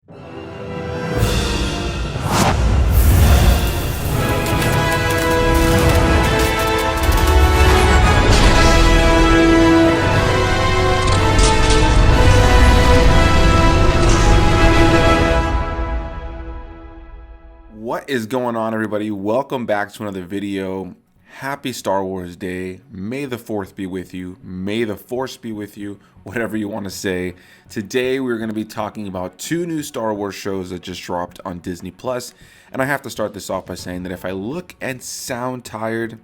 What is going on, everybody? Welcome back to another video. Happy Star Wars Day. May the 4th be with you. May the Force be with you. Whatever you want to say. Today we're going to be talking about two new Star Wars shows that just dropped on Disney Plus. And I have to start this off by saying that if I look and sound tired,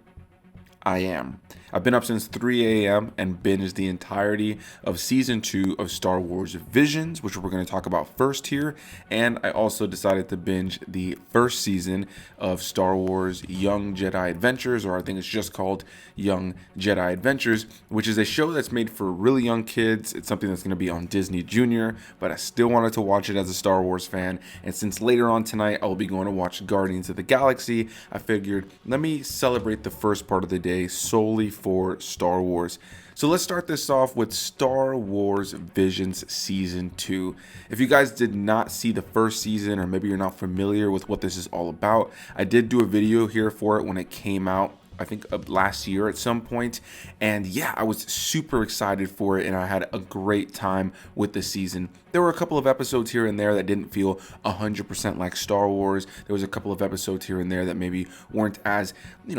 I am. I've been up since 3 a.m. and binged the entirety of Season 2 of Star Wars Visions, which we're going to talk about first here. And I also decided to binge the first season of Star Wars Young Jedi Adventures, or I think it's just called Young Jedi Adventures, which is a show that's made for really young kids. It's something that's going to be on Disney Junior, but I still wanted to watch it as a Star Wars fan. And since later on tonight I will be going to watch Guardians of the Galaxy, I figured let me celebrate the first part of the day solely for Star Wars. So let's start this off with Star Wars Visions Season 2. If you guys did not see the first season, or maybe you're not familiar with what this is all about, I did do a video here for it when it came out, I think last year at some point, and yeah, I was super excited for it and I had a great time with the season. There were a couple of episodes here and there that didn't feel 100% like Star Wars. There was a couple of episodes here and there that maybe weren't as,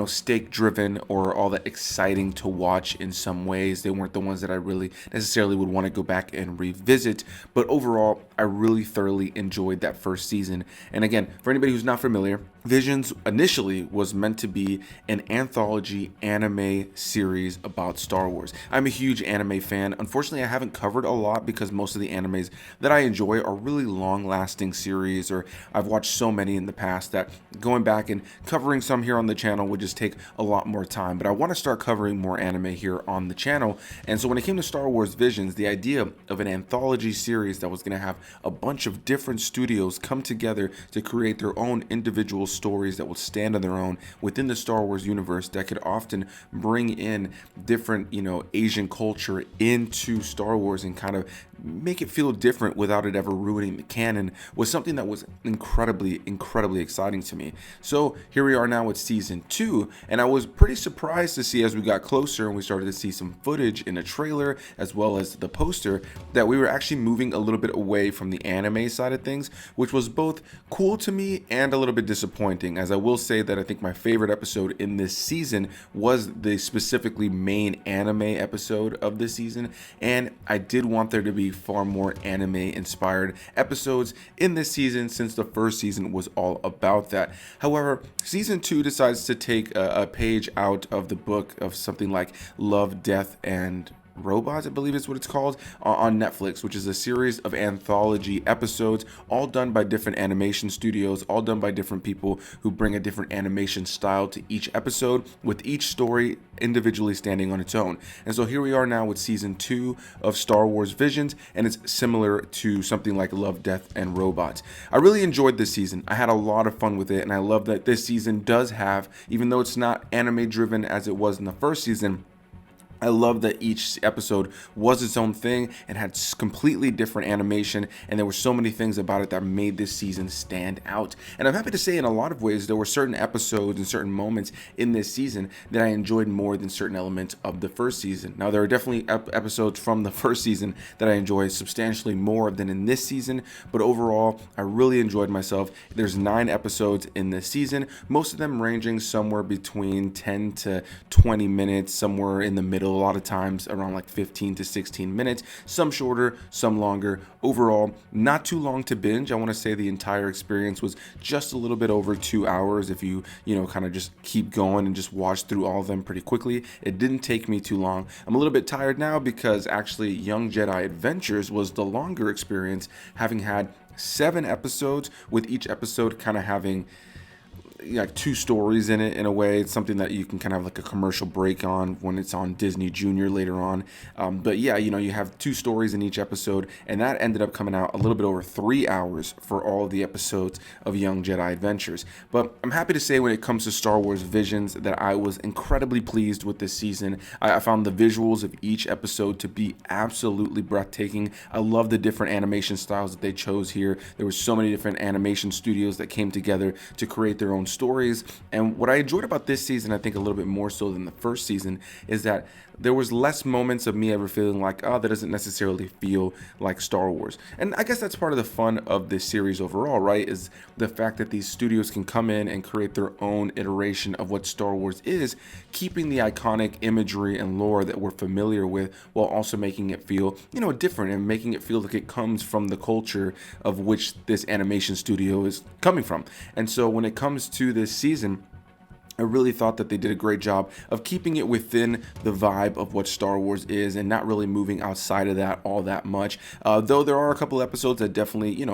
stake driven or all that exciting to watch in some ways. They weren't the ones that I really necessarily would want to go back and revisit, but overall, I really thoroughly enjoyed that first season. And again, for anybody who's not familiar, Visions initially was meant to be an anthology anime series about Star Wars. I'm a huge anime fan. Unfortunately, I haven't covered a lot because most of the animes that I enjoy are really long-lasting series, or I've watched so many in the past that going back and covering some here on the channel would just take a lot more time. But I want to start covering more anime here on the channel. And so when it came to Star Wars Visions, the idea of an anthology series that was going to have a bunch of different studios come together to create their own individual stories that would stand on their own within the Star Wars universe, that could often bring in different, Asian culture into Star Wars and kind of make it feel different without it ever ruining the canon, was something that was incredibly exciting to me. So here we are now with Season 2, and I was pretty surprised to see as we got closer and we started to see some footage in a trailer as well as the poster that we were actually moving a little bit away from the anime side of things, which was both cool to me and a little bit disappointing, as I will say that I think my favorite episode in this season was the specifically main anime episode of this season, and I did want there to be far more anime inspired episodes in this season since the first season was all about that. However, Season 2 decides to take a page out of the book of something like Love, Death, and Robots, I believe is what it's called, on Netflix, which is a series of anthology episodes, all done by different animation studios, all done by different people who bring a different animation style to each episode, with each story individually standing on its own. And so here we are now with Season 2 of Star Wars Visions, and it's similar to something like Love, Death, and Robots. I really enjoyed this season. I had a lot of fun with it, and I love that this season does have, even though it's not anime driven as it was in the first season, I love that each episode was its own thing and had completely different animation, and there were so many things about it that made this season stand out. And I'm happy to say in a lot of ways there were certain episodes and certain moments in this season that I enjoyed more than certain elements of the first season. Now, there are definitely episodes from the first season that I enjoy substantially more than in this season, but overall I really enjoyed myself. There's 9 episodes in this season, most of them ranging somewhere between 10 to 20 minutes, somewhere in the middle, a lot of times around like 15 to 16 minutes, some shorter, some longer. Overall, not too long to binge. I want to say the entire experience was just a little bit over 2 hours if you kind of just keep going and just watch through all of them pretty quickly. It didn't take me too long. I'm a little bit tired now because actually Young Jedi Adventures was the longer experience, having had 7 episodes, with each episode kind of having like two stories in it in a way. It's something that you can kind of have like a commercial break on when it's on Disney Junior later on. But yeah, you have two stories in each episode, and that ended up coming out a little bit over 3 hours for all of the episodes of Young Jedi Adventures. But I'm happy to say when it comes to Star Wars Visions that I was incredibly pleased with this season. I found the visuals of each episode to be absolutely breathtaking. I love the different animation styles that they chose here. There were so many different animation studios that came together to create their own stories. And what I enjoyed about this season, I think a little bit more so than the first season, is that there was less moments of me ever feeling like, oh, that doesn't necessarily feel like Star Wars. And I guess that's part of the fun of this series overall, right? Is the fact that these studios can come in and create their own iteration of what Star Wars is, keeping the iconic imagery and lore that we're familiar with, while also making it feel, different, and making it feel like it comes from the culture of which this animation studio is coming from. And so when it comes to this season, I really thought that they did a great job of keeping it within the vibe of what Star Wars is and not really moving outside of that all that much. Though there are a couple episodes that definitely,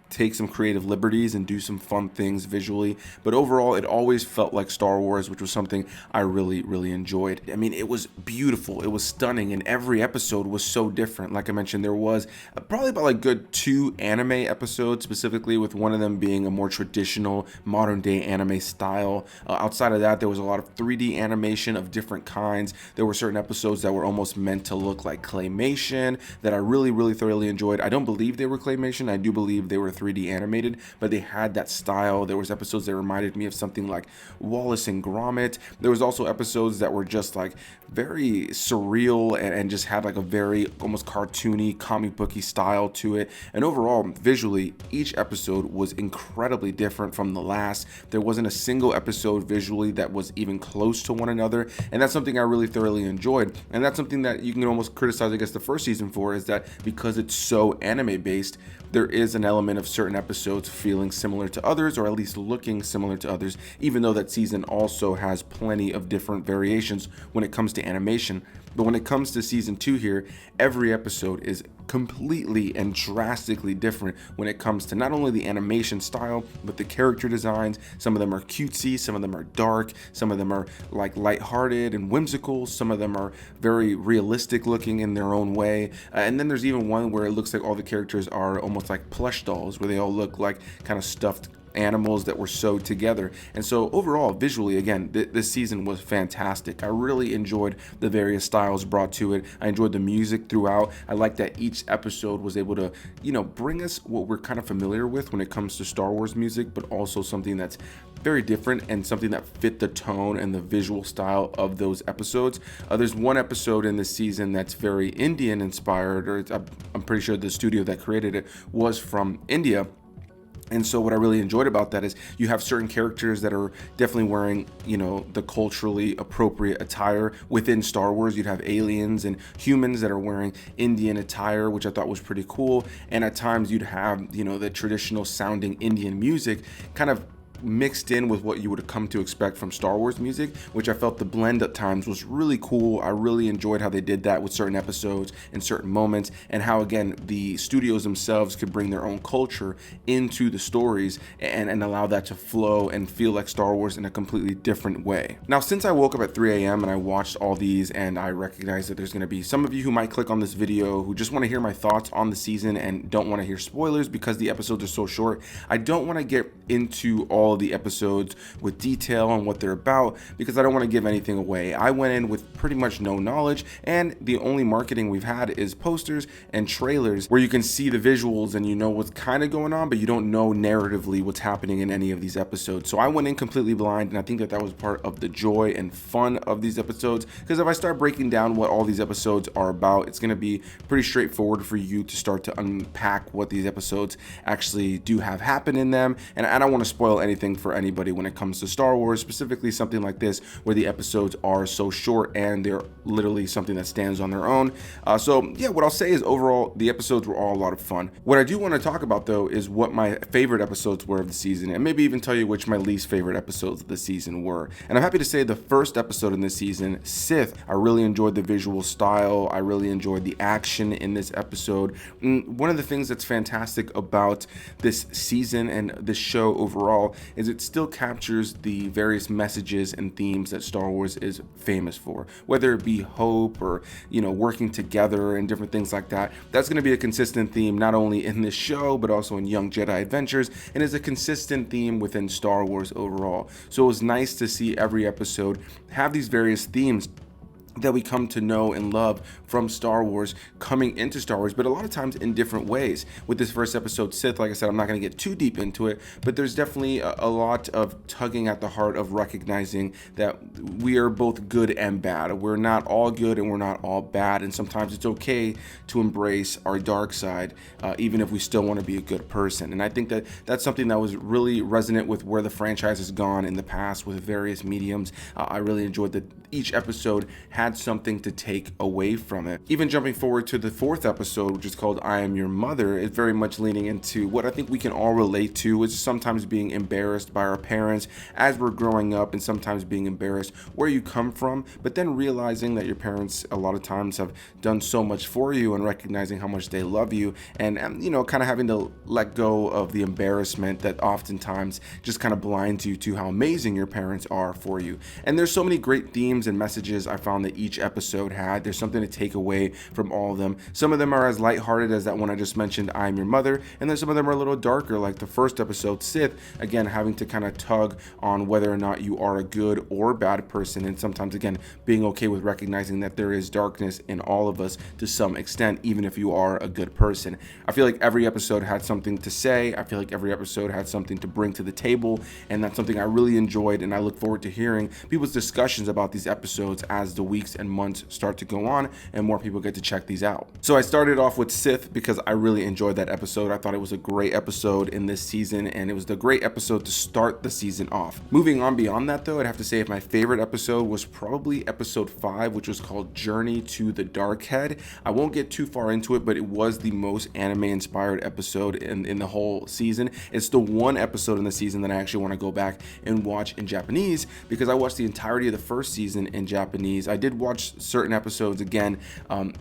take some creative liberties and do some fun things visually, but overall it always felt like Star Wars, which was something I really enjoyed. I mean, it was beautiful, it was stunning, and every episode was so different. Like I mentioned, there was probably about like good 2 anime episodes, specifically with one of them being a more traditional modern day anime style. Outside of that, there was a lot of 3D animation of different kinds. There were certain episodes that were almost meant to look like claymation that I really thoroughly enjoyed. I don't believe they were claymation, I do believe they were 3D animated, but they had that style. There was episodes that reminded me of something like Wallace and Gromit. There was also episodes that were just like very surreal and just had like a very almost cartoony, comic booky style to it. And overall, visually, each episode was incredibly different from the last. There wasn't a single episode visually that was even close to one another, and that's something I really thoroughly enjoyed. And that's something that you can almost criticize, I guess, the first season for, is that because it's so anime based, there is an element of certain episodes feeling similar to others, or at least looking similar to others, even though that season also has plenty of different variations when it comes to animation. But when it comes to season 2 here, every episode is completely and drastically different when it comes to not only the animation style, but the character designs. Some of them are cutesy, some of them are dark, some of them are like lighthearted and whimsical, some of them are very realistic looking in their own way. And then there's even one where it looks like all the characters are almost like plush dolls, where they all look like kind of stuffed animals that were sewed together. And so overall, visually, again, this season was fantastic. I really enjoyed the various styles brought to it. I enjoyed the music throughout. I like that each episode was able to, bring us what we're kind of familiar with when it comes to Star Wars music, but also something that's very different and something that fit the tone and the visual style of those episodes. There's one episode in this season that's very Indian inspired, or I'm pretty sure the studio that created it was from India. And so what I really enjoyed about that is you have certain characters that are definitely wearing, the culturally appropriate attire within Star Wars. You'd have aliens and humans that are wearing Indian attire, which I thought was pretty cool. And at times you'd have, the traditional sounding Indian music kind of mixed in with what you would have come to expect from Star Wars music, which I felt the blend at times was really cool. I really enjoyed how they did that with certain episodes and certain moments, and how, again, the studios themselves could bring their own culture into the stories and allow that to flow and feel like Star Wars in a completely different way. Now, since I woke up at 3 a.m. and I watched all these, and I recognize that there's going to be some of you who might click on this video who just want to hear my thoughts on the season and don't want to hear spoilers because the episodes are so short, I don't want to get into all of the episodes with detail on what they're about because I don't want to give anything away. I went in with pretty much no knowledge, and the only marketing we've had is posters and trailers where you can see the visuals and you know what's kind of going on, but you don't know narratively what's happening in any of these episodes. So I went in completely blind, and I think that was part of the joy and fun of these episodes, because if I start breaking down what all these episodes are about, it's going to be pretty straightforward for you to start to unpack what these episodes actually do have happen in them. And I don't want to spoil anything for anybody when it comes to Star Wars, specifically something like this where the episodes are so short and they're literally something that stands on their own. So yeah, what I'll say is overall the episodes were all a lot of fun. What I do want to talk about though is what my favorite episodes were of the season, and maybe even tell you which my least favorite episodes of the season were. And I'm happy to say the first episode in this season, Sith, I really enjoyed the visual style. I really enjoyed the action in this episode. One of the things that's fantastic about this season and this show overall is it still captures the various messages and themes that Star Wars is famous for, whether it be hope or, working together and different things like that. That's going to be a consistent theme not only in this show, but also in Young Jedi Adventures, and is a consistent theme within Star Wars overall. So it was nice to see every episode have these various themes that we come to know and love from Star Wars coming into Star Wars, but a lot of times in different ways. With this first episode, Sith, like I said, I'm not going to get too deep into it, but there's definitely a lot of tugging at the heart of recognizing that we are both good and bad. We're not all good and we're not all bad, and sometimes it's okay to embrace our dark side, even if we still want to be a good person. And I think that that's something that was really resonant with where the franchise has gone in the past with various mediums. I really enjoyed that each episode had something to take away from it. Even jumping forward to the fourth episode, which is called I Am Your Mother, is very much leaning into what I think we can all relate to, is sometimes being embarrassed by our parents as we're growing up, and sometimes being embarrassed where you come from, but then realizing that your parents a lot of times have done so much for you, and recognizing how much they love you, and kind of having to let go of the embarrassment that oftentimes just kind of blinds you to how amazing your parents are for you. And there's so many great themes and messages I found that each episode had. There's something to take away from all of them. Some of them are as lighthearted as that one I just mentioned, I Am Your Mother, and then some of them are a little darker, like the first episode, Sith, again having to kind of tug on whether or not you are a good or bad person, and sometimes again being okay with recognizing that there is darkness in all of us to some extent, even if you are a good person. I feel like every episode had something to say. I feel like every episode had something to bring to the table, and that's something I really enjoyed, and I look forward to hearing people's discussions about these episodes as the weeks and months start to go on and more people get to check these out. So I started off with Sith because I really enjoyed that episode. I thought it was a great episode in this season, and it was the great episode to start the season off. Moving on beyond that though, I'd have to say if my favorite episode was probably episode 5, which was called Journey to the Dark Head. I won't get too far into it, but it was the most anime inspired episode in the whole season. It's the one episode in the season that I actually want to go back and watch in Japanese, because I watched the entirety of the first season in Japanese. I did watch certain episodes again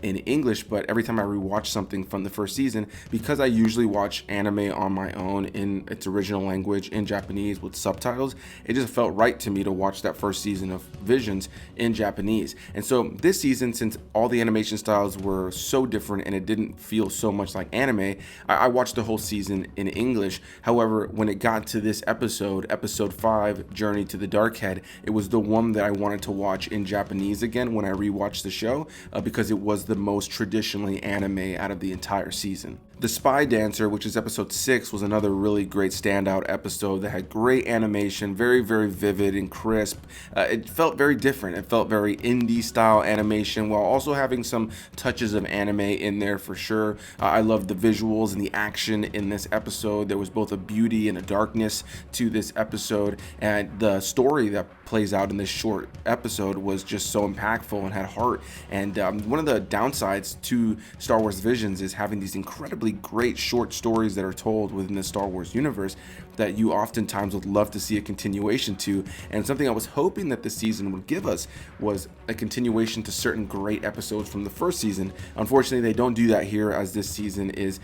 in English, but every time I rewatch something from the first season, because I usually watch anime on my own in its original language in Japanese with subtitles, it just felt right to me to watch that first season of Visions in Japanese. And so this season, since all the animation styles were so different and it didn't feel so much like anime, I watched the whole season in English. However, when it got to this episode 5, Journey to the Dark Head, it was the one that I wanted to watch in Japanese again when I rewatched the show, because it was the most traditionally anime out of the entire season. The Spy Dancer, which is episode 6, was another really great standout episode that had great animation, very, very vivid and crisp. It felt very different. It felt very indie style animation while also having some touches of anime in there for sure. I loved the visuals and the action in this episode. There was both a beauty and a darkness to this episode, and the story that plays out in this short episode was just so impactful and had heart. And one of the downsides to Star Wars Visions is having these incredibly great short stories that are told within the Star Wars universe that you oftentimes would love to see a continuation to. And something I was hoping that this season would give us was a continuation to certain great episodes from the first season. Unfortunately, they don't do that here, as this season is,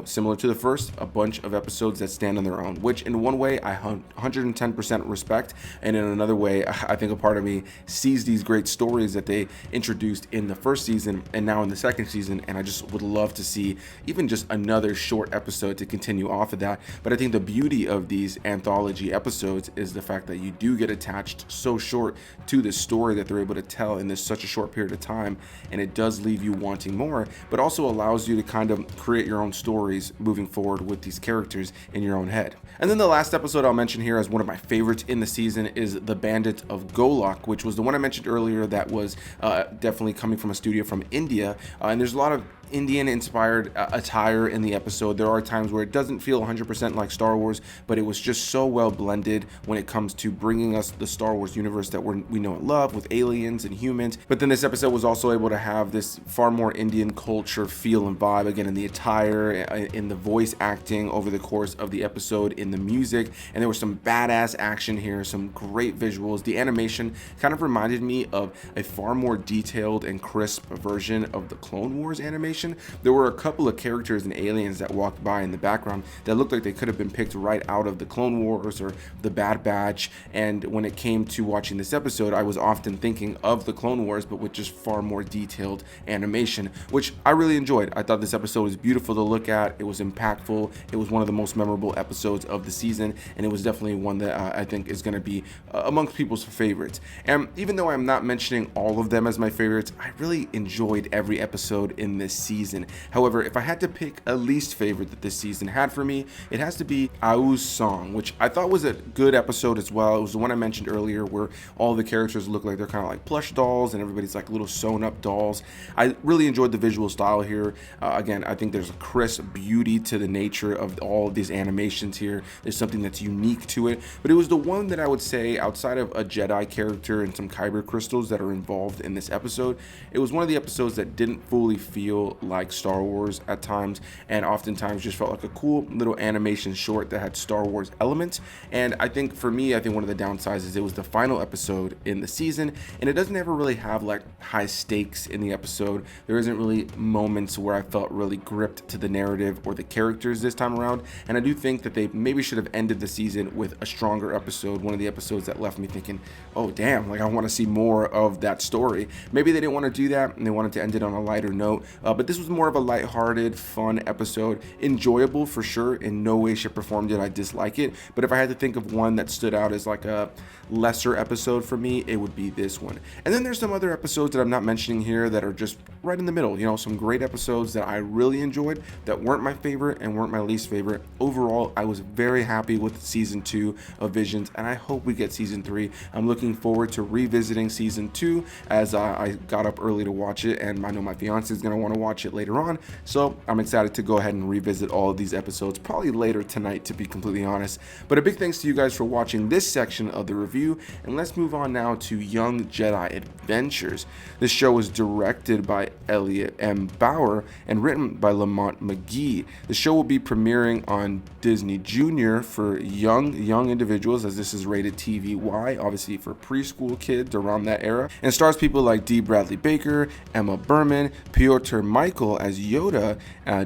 similar to the first, a bunch of episodes that stand on their own, which in one way I 110% respect, and in another way I think a part of me sees these great stories that they introduced in the first season and now in the second season, and I just would love to see even just another short episode to continue off of that. But I think the beauty of these anthology episodes is the fact that you do get attached so short to this story that they're able to tell in this such a short period of time, and it does leave you wanting more, but also allows you to kind of create your own stories moving forward with these characters in your own head. And then the last episode I'll mention here as one of my favorites in the season is the Bandit of Golock, which was the one I mentioned earlier that was definitely coming from a studio from India, and there's a lot of Indian inspired attire in the episode. There are times where it doesn't feel 100% like Star Wars, but it was just so well blended when it comes to bringing us the Star Wars universe that we know and love, with aliens and humans. But then this episode was also able to have this far more Indian culture feel and vibe, again in the attire, in the voice acting over the course of the episode, in the music, and there was some badass action here, some great visuals. The animation kind of reminded me of a far more detailed and crisp version of the Clone Wars animation, animation, there were a couple of characters and aliens that walked by in the background that looked like they could have been picked right out of the Clone Wars or the Bad Batch. And when it came to watching this episode, I was often thinking of the Clone Wars, but with just far more detailed animation, which I really enjoyed. I thought this episode was beautiful to look at. It was impactful. It was one of the most memorable episodes of the season, and it was definitely one that I think is going to be amongst people's favorites. And even though I'm not mentioning all of them as my favorites, I really enjoyed every episode in this season. However, if I had to pick a least favorite that this season had for me, it has to be Au's song, which I thought was a good episode as well. It was the one I mentioned earlier where all the characters look like they're kind of like plush dolls and everybody's like little sewn up dolls. I really enjoyed the visual style here. Again, I think there's a crisp beauty to the nature of all of these animations here. There's something that's unique to it, but it was the one that I would say, outside of a Jedi character and some kyber crystals that are involved in this episode, it was one of the episodes that didn't fully feel like Star Wars at times, and oftentimes just felt like a cool little animation short that had Star Wars elements. And I think for me, I think one of the downsides is it was the final episode in the season, and it doesn't ever really have like high stakes in the episode. There isn't really moments where I felt really gripped to the narrative or the characters this time around, and I do think that they maybe should have ended the season with a stronger episode, one of the episodes that left me thinking, oh damn, like I want to see more of that story. Maybe they didn't want to do that and they wanted to end it on a lighter note, but this was more of a lighthearted, fun episode, enjoyable for sure. In no way, shape, or form did I dislike it, but if I had to think of one that stood out as like a lesser episode for me, it would be this one. And then there's some other episodes that I'm not mentioning here that are just right in the middle, you know, some great episodes that I really enjoyed that weren't my favorite and weren't my least favorite. Overall, I was very happy with season 2 of Visions, and I hope we get season 3. I'm looking forward to revisiting season 2 as I got up early to watch it, and I know my fiance is going to want to watch it later on, so I'm excited to go ahead and revisit all of these episodes, probably later tonight to be completely honest. But a big thanks to you guys for watching this section of the review, and let's move on now to Young Jedi Adventures. This show was directed by Elliot M. Bauer and written by Lamont McGee. The show will be premiering on Disney Junior for young individuals, as this is rated TVY, obviously for preschool kids around that era, and stars people like D. Bradley Baker, Emma Berman, Piotr Michael as Yoda,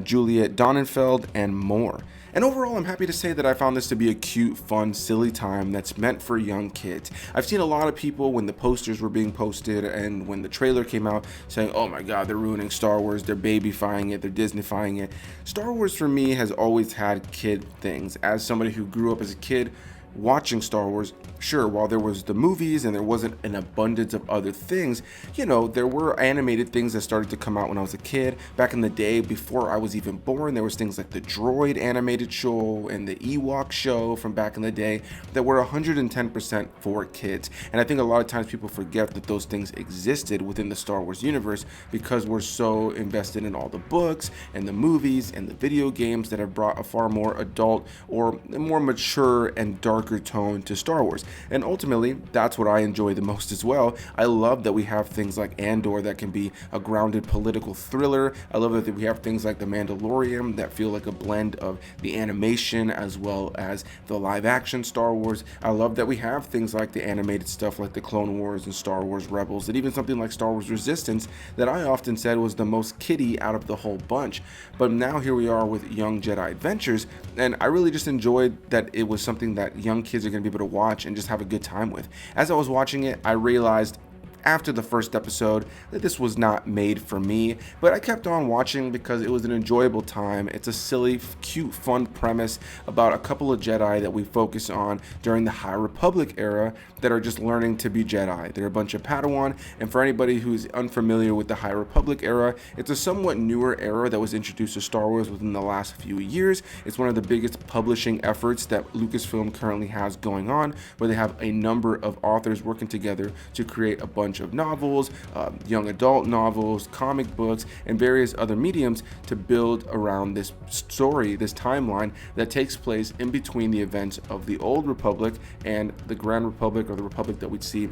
Juliet Donenfeld, and more. And overall, I'm happy to say that I found this to be a cute, fun, silly time that's meant for young kids. I've seen a lot of people, when the posters were being posted and when the trailer came out, saying, oh my god, they're ruining Star Wars, they're babyfying it, they're Disneyfying it. Star Wars for me has always had kid things. As somebody who grew up as a kid watching Star Wars, sure, while there was the movies and there wasn't an abundance of other things, you know, there were animated things that started to come out when I was a kid. Back in the day, before I was even born, there was things like the Droid animated show and the Ewok show from back in the day that were 110% for kids. And I think a lot of times people forget that those things existed within the Star Wars universe because we're so invested in all the books and the movies and the video games that have brought a far more adult or more mature and darker tone to Star Wars. And ultimately, that's what I enjoy the most as well. I love that we have things like Andor that can be a grounded political thriller. I love that we have things like The Mandalorian that feel like a blend of the animation as well as the live action Star Wars. I love that we have things like the animated stuff like the Clone Wars and Star Wars Rebels, and even something like Star Wars Resistance that I often said was the most kiddie out of the whole bunch. But now here we are with Young Jedi Adventures, and I really just enjoyed that it was something that young kids are going to be able to watch and just have a good time with. As I was watching it, I realized after the first episode that this was not made for me, but I kept on watching because it was an enjoyable time. It's a silly, cute, fun premise about a couple of Jedi that we focus on during the High Republic era that are just learning to be Jedi. They're a bunch of Padawan, and for anybody who's unfamiliar with the High Republic era, it's a somewhat newer era that was introduced to Star Wars within the last few years. It's one of the biggest publishing efforts that Lucasfilm currently has going on, where they have a number of authors working together to create a bunch of novels, young adult novels, comic books, and various other mediums to build around this story, this timeline that takes place in between the events of the Old Republic and the Grand Republic, or the Republic that we'd see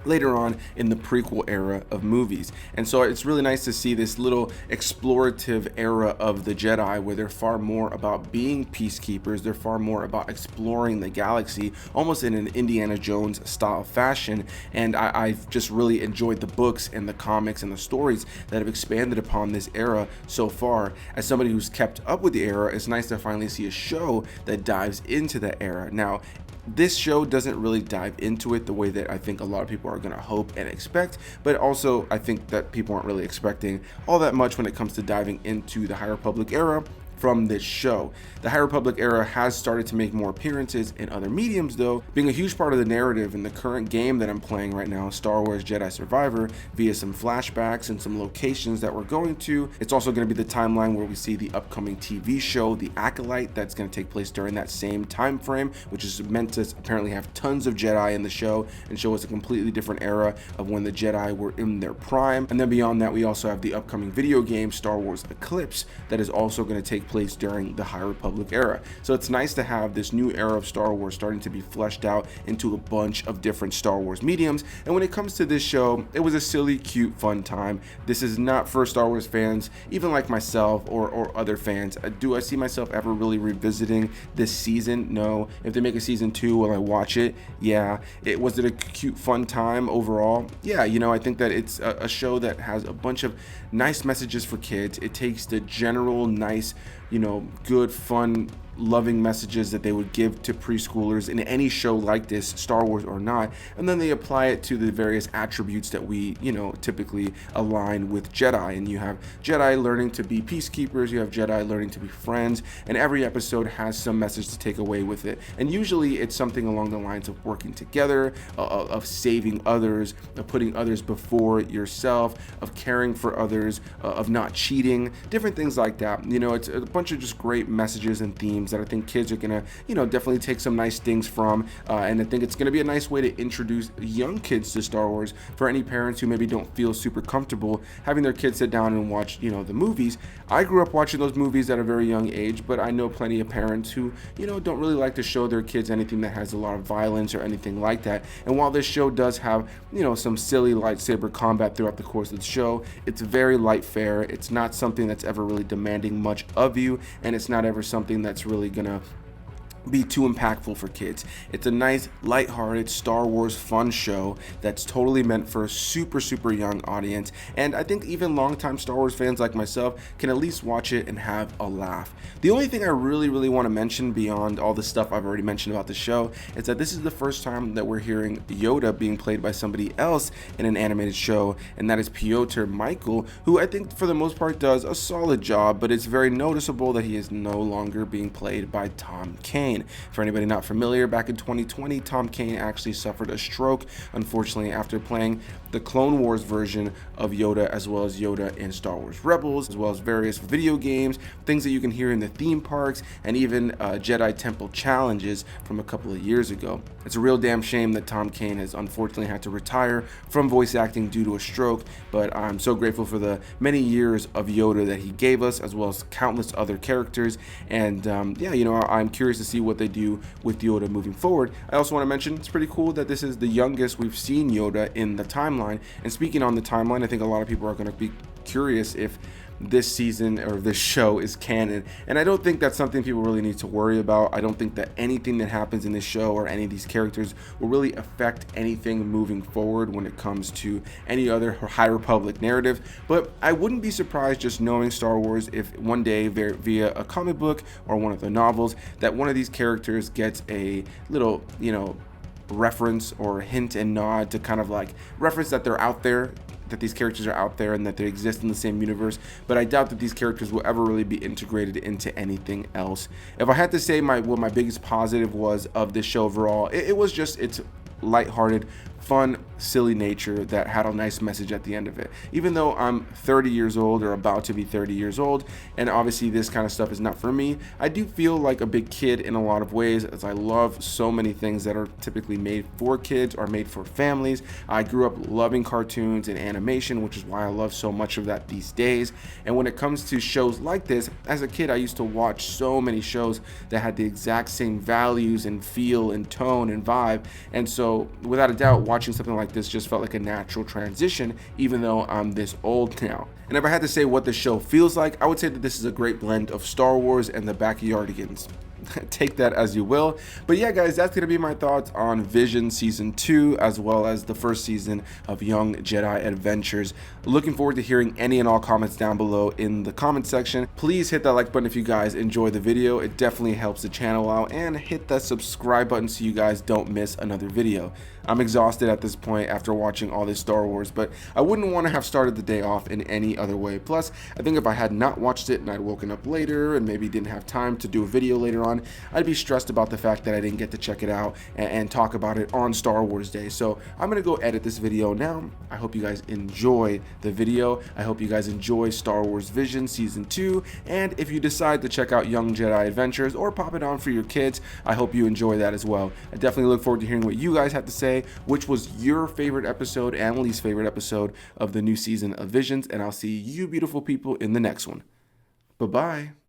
later on in the prequel era of movies. And so it's really nice to see this little explorative era of the Jedi where they're far more about being peacekeepers, they're far more about exploring the galaxy, almost in an Indiana Jones style fashion. And I've just really enjoyed the books and the comics and the stories that have expanded upon this era so far. As somebody who's kept up with the era, it's nice to finally see a show that dives into that era. Now, this show doesn't really dive into it the way that I think a lot of people are going to hope and expect, but also I think that people aren't really expecting all that much when it comes to diving into the High Republic era from this show. The High Republic era has started to make more appearances in other mediums though, being a huge part of the narrative in the current game that I'm playing right now, Star Wars Jedi Survivor, via some flashbacks and some locations that we're going to. It's also going to be the timeline where we see the upcoming TV show, The Acolyte, that's going to take place during that same time frame, which is meant to apparently have tons of Jedi in the show and show us a completely different era of when the Jedi were in their prime. And then beyond that, we also have the upcoming video game, Star Wars Eclipse, that is also going to take place during the High Republic era. So it's nice to have this new era of Star Wars starting to be fleshed out into a bunch of different Star Wars mediums. And when it comes to this show, it was a silly, cute, fun time. This is not for Star Wars fans, even like myself or other fans. Do I see myself ever really revisiting this season? No. If they make a season 2, will I watch it? Yeah. Was it a cute, fun time overall? Yeah, you know, I think that it's a show that has a bunch of nice messages for kids. It takes the general nice, you know, good, fun, loving messages that they would give to preschoolers in any show like this, Star Wars or not, and then they apply it to the various attributes that we, you know, typically align with Jedi. And you have Jedi learning to be peacekeepers, you have Jedi learning to be friends, and every episode has some message to take away with it. And usually it's something along the lines of working together, of saving others, of putting others before yourself, of caring for others, of not cheating, different things like that. You know, it's a bunch of just great messages and themes that I think kids are gonna, you know, definitely take some nice things from, and I think it's gonna be a nice way to introduce young kids to Star Wars for any parents who maybe don't feel super comfortable having their kids sit down and watch, you know, the movies. I grew up watching those movies at a very young age, but I know plenty of parents who, you know, don't really like to show their kids anything that has a lot of violence or anything like that. And while this show does have, you know, some silly lightsaber combat throughout the course of the show, it's very light fare. It's not something that's ever really demanding much of you, and it's not ever something that's really gonna be too impactful for kids. It's a nice, lighthearted Star Wars fun show that's totally meant for a super young audience, and I think even longtime Star Wars fans like myself can at least watch it and have a laugh. The only thing I really want to mention beyond all the stuff I've already mentioned about the show is that this is the first time that we're hearing Yoda being played by somebody else in an animated show, and that is Piotr Michael, who I think for the most part does a solid job, but it's very noticeable that he is no longer being played by Tom Kane. For anybody not familiar, back in 2020, Tom Kane actually suffered a stroke, unfortunately, after playing the Clone Wars version of Yoda, as well as Yoda in Star Wars Rebels, as well as various video games, things that you can hear in the theme parks, and even Jedi Temple challenges from a couple of years ago. It's a real damn shame that Tom Kane has unfortunately had to retire from voice acting due to a stroke, but I'm so grateful for the many years of Yoda that he gave us, as well as countless other characters. And yeah, you know, I'm curious to see what they do with Yoda moving forward. I also want to mention it's pretty cool that this is the youngest we've seen Yoda in the timeline. And speaking on the timeline, I think a lot of people are going to be curious if this season or this show is canon, and I don't think that's something people really need to worry about. I don't think that anything that happens in this show or any of these characters will really affect anything moving forward when it comes to any other High Republic narrative. But I wouldn't be surprised, just knowing Star Wars, if one day via a comic book or one of the novels that one of these characters gets a little, you know, reference or hint and nod to kind of like reference that they're out there, that these characters are out there and that they exist in the same universe. But I doubt that these characters will ever really be integrated into anything else. If I had to say what my biggest positive was of this show overall, it was just its lighthearted, fun, silly nature that had a nice message at the end of it. Even though I'm 30 years old or about to be 30 years old, and obviously this kind of stuff is not for me, I do feel like a big kid in a lot of ways, as I love so many things that are typically made for kids or made for families. I grew up loving cartoons and animation, which is why I love so much of that these days. And when it comes to shows like this, as a kid I used to watch so many shows that had the exact same values and feel and tone and vibe, and so without a doubt watching something like like this just felt like a natural transition, even though I'm this old now. And if I had to say what the show feels like, I would say that this is a great blend of Star Wars and the Backyardigans. Take that as you will. But yeah, guys, that's going to be my thoughts on Vision Season 2, as well as the first season of Young Jedi Adventures. Looking forward to hearing any and all comments down below in the comment section. Please hit that like button if you guys enjoy the video. It definitely helps the channel out, and hit that subscribe button so you guys don't miss another video. I'm exhausted at this point after watching all this Star Wars, but I wouldn't want to have started the day off in any other way. Plus, I think if I had not watched it and I'd woken up later and maybe didn't have time to do a video later on, I'd be stressed about the fact that I didn't get to check it out and talk about it on Star Wars Day. So I'm going to go edit this video now. I hope you guys enjoy the video. I hope you guys enjoy Star Wars Vision Season 2. And if you decide to check out Young Jedi Adventures or pop it on for your kids, I hope you enjoy that as well. I definitely look forward to hearing what you guys have to say, which was your favorite episode and least favorite episode of the new season of Visions. And I'll see you beautiful people in the next one. Bye-bye.